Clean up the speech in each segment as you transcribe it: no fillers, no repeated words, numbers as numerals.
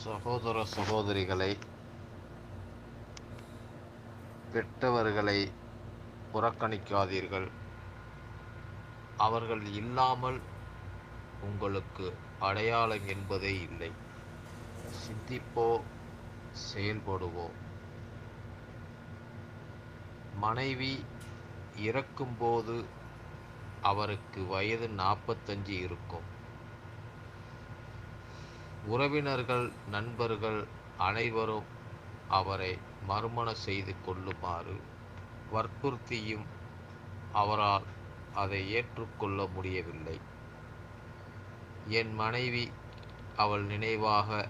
சகோதர சகோதரிகளை, பெற்றவர்களை புறக்கணிக்காதீர்கள். அவர்கள் இல்லாமல் உங்களுக்கு அடையாளம் என்பதே இல்லை. சிந்திப்போ, செயல்படுவோம். மனைவி இறக்கும்போது அவருக்கு வயது 45 இருக்கும். உறவினர்கள், நண்பர்கள் அனைவரும் அவரை மறுமணம் செய்து கொள்ளுமாறு வற்புறுத்தியும் அவரால் அதை ஏற்றுக்கொள்ள முடியவில்லை. என் மனைவி அவள் நினைவாக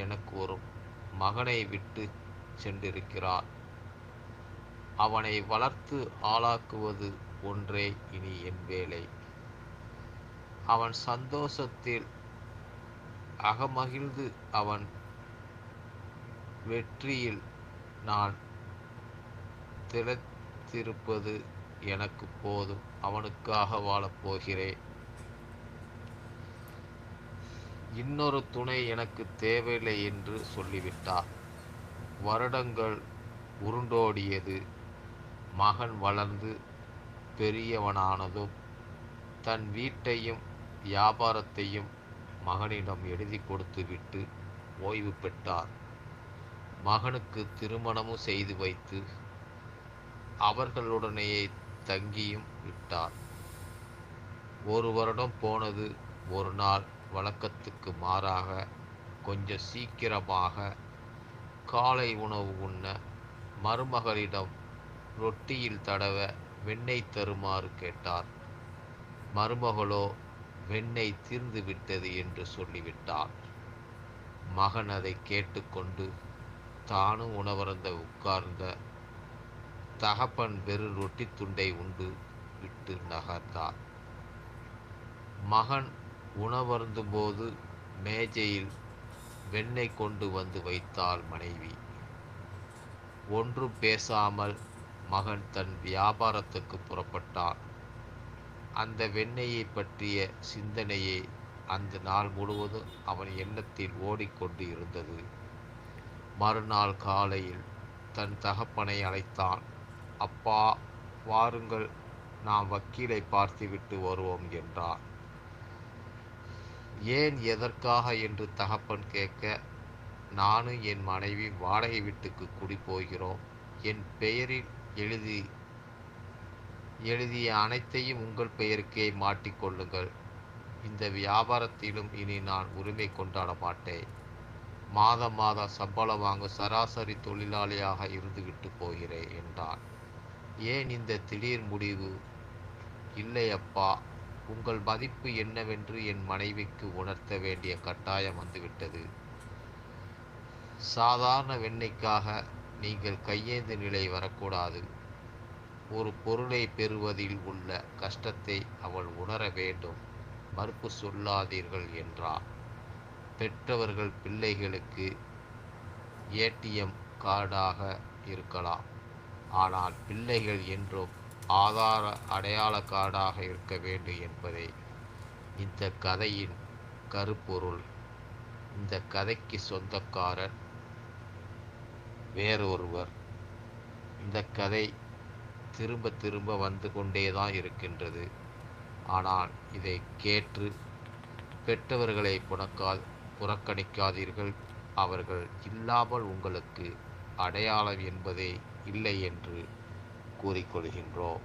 எனக்கு ஒரு மகனை விட்டு சென்றிருக்கிறார். அவனை வளர்த்து ஆளாக்குவது ஒன்றே இனி என் வேலை. அவன் சந்தோஷத்தில் அகமகிழ்ந்து அவன் வெற்றியில் நான் திளைத்திருப்பது எனக்கு போதும். அவனுக்காக வாழப்போகிறேன். இன்னொரு துணை எனக்கு தேவையில்லை என்று சொல்லிவிட்டார். வருடங்கள் உருண்டோடியது. மகன் வளர்ந்து பெரியவனானதும் தன் வீட்டையும் வியாபாரத்தையும் மகனிடம் எழுதி கொடுத்துவிட்டு ஓய்வு பெற்றார். மகனுக்கு திருமணமும் செய்து வைத்து அவர்களுடனேயே தங்கியும் விட்டார். ஒரு வருடம் போனது. ஒரு நாள் வழக்கத்துக்கு மாறாக கொஞ்சம் சீக்கிரமாக காலை உணவு உண்ண மருமகளிடம் ரொட்டியில் தடவ வெண்ணெய் தருமாறு கேட்டார். மருமகளோ வெண்ணெய் தீர்ந்து விட்டது என்று சொல்லிவிட்டார். மகன் அதை கேட்டுக்கொண்டு தானும் உணவருந்த உட்கார்ந்த. தகப்பன் வெறு ரொட்டி துண்டை உண்டு விட்டு நகர்ந்தார். மகன் உணவருந்தும்போது மேஜையில் வெண்ணெய் கொண்டு வந்து வைத்தாள் மனைவி. ஒன்றும் பேசாமல் மகன் தன் வியாபாரத்துக்கு புறப்பட்டான். அந்த வெண்ணெயை பற்றிய சிந்தனையே அந்த நாள் முழுவதும் அவன் எண்ணத்தில் ஓடிக்கொண்டு இருந்தது. மறுநாள் காலையில் தன் தகப்பனை அழைத்தான். அப்பா, வாருங்கள், நாம் வக்கீலை பார்த்துவிட்டு வருவோம் என்றார். ஏன், எதற்காக என்று தகப்பன் கேட்க, நானும் என் மனைவி வாடகை வீட்டுக்கு குடி போகிறோம். என் பெயரில் எழுதிய அனைத்தையும் உங்கள் பெயருக்கே மாட்டிக்கொள்ளுங்கள். இந்த வியாபாரத்திலும் இனி நான் உரிமை கொண்டாட மாட்டேன். மாதம் சம்பளம் வாங்க சராசரி தொழிலாளியாக இருந்துவிட்டு போகிறேன் என்றான். ஏன் இந்த திடீர் முடிவு? இல்லை அப்பா, உங்கள் மதிப்பு என்னவென்று என் மனைவிக்கு உணர்த்த வேண்டிய கட்டாயம் வந்துவிட்டது. சாதாரண வெண்ணெய்க்காக நீங்கள் கையேந்து நிலை வரக்கூடாது. ஒரு பொருளை பெறுவதில் உள்ள கஷ்டத்தை அவள் உணர வேண்டும். மறுப்பு சொல்லாதீர்கள் என்றார். பெற்றவர்கள் பிள்ளைகளுக்கு ஏடிஎம் கார்டாக இருக்கலாம். ஆனால் பிள்ளைகள் என்றும் ஆதார அடையாள கார்டாக இருக்க வேண்டும் என்பதே இந்த கதையின் கருப்பொருள். இந்த கதைக்கு சொந்தக்காரர் வேறொருவர். இந்த கதை திரும்ப திரும்ப வந்து கொண்டேதான் இருக்கின்றது. ஆனால் இதை கேட்டு பெற்றவர்களை புறக்கணிக்காதீர்கள். அவர்கள் இல்லாமல் உங்களுக்கு அடையாளம் என்பதே இல்லை என்று கூறிக்கொள்கின்றோம்.